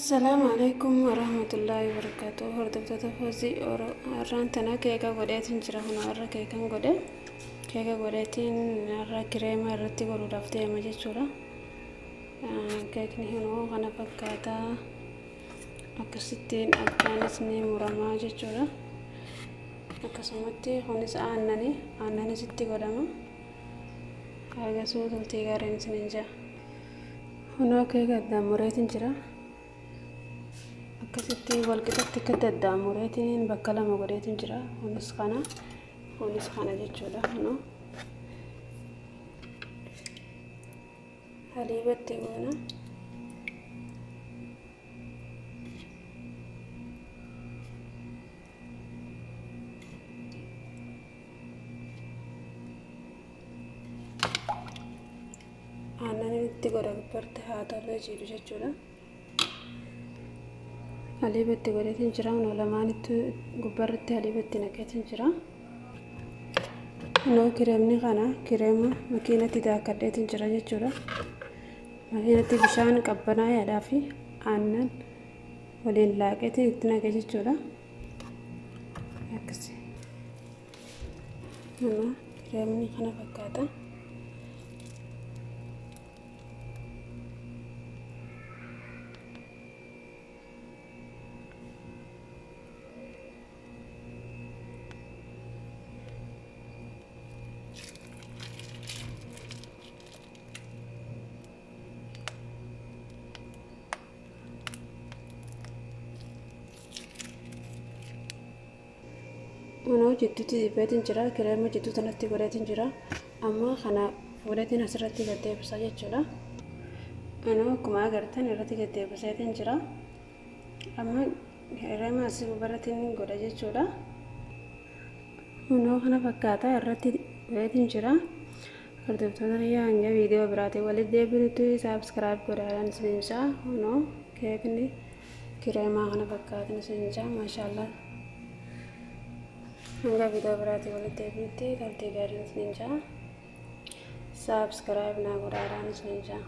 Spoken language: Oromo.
السلام عليكم ورحمة الله وبركاته. هردفتو فوزي أرانتنا كيكا غوديتين جرا هنا أرا كيكا غودي كيكا غوديتين أرا كريمة رتي غودو دفتي أمجي جورا كيكني هنا غنا فكاتا أكستين أكانسني مرما جورا أكسمتي خونس آنني ستي غوداما هاga suudultii gaareen sininja هنا كيكا داموريتين جرا akkasitti walqixatti akka daddaamureetiin bakka lama godheetiin jira. Kunis kana jechuudha. Haliibatti goona. Aannan itti godha gubbaatti haa ta'u jiru jechuudha. Haliibatti godheetiin jira. Lamaanitti gubbaarratti haliibatti naqeetiin jira. Kireemni kana kireema makiinatti daakadheetiin jira jechuudha. Makiinatti bishaan qabbanaa'aadhaa fi aannan waliin laaqeetiin itti naqee jechuudha. Akkasi. Kireemni kana fakkaata. Jidduutti dibeetiin jira. Kireema jidduu sanatti godheetiin jira. Amma kana fuudheetiin asirratti gaddeebisaa jechuudha. Akkuma agartan irratti gaddeebiseetiin jira. Amma kireema asii gubbaarratti godha jechuudha. Kana fakkaata irratti godheetiin jira. Hordoftoota hanga viidiyoo biraatiin walitti deebinutti saabskiraayib godhaadhaan isinjaa. Keekni kireemaa kana fakkaatan isinjaa. Maashaallah. Hanga video berarti walitti deebinutti galtee gaariin isinjaa. Subscribe naa godhaadhaan isinjaa.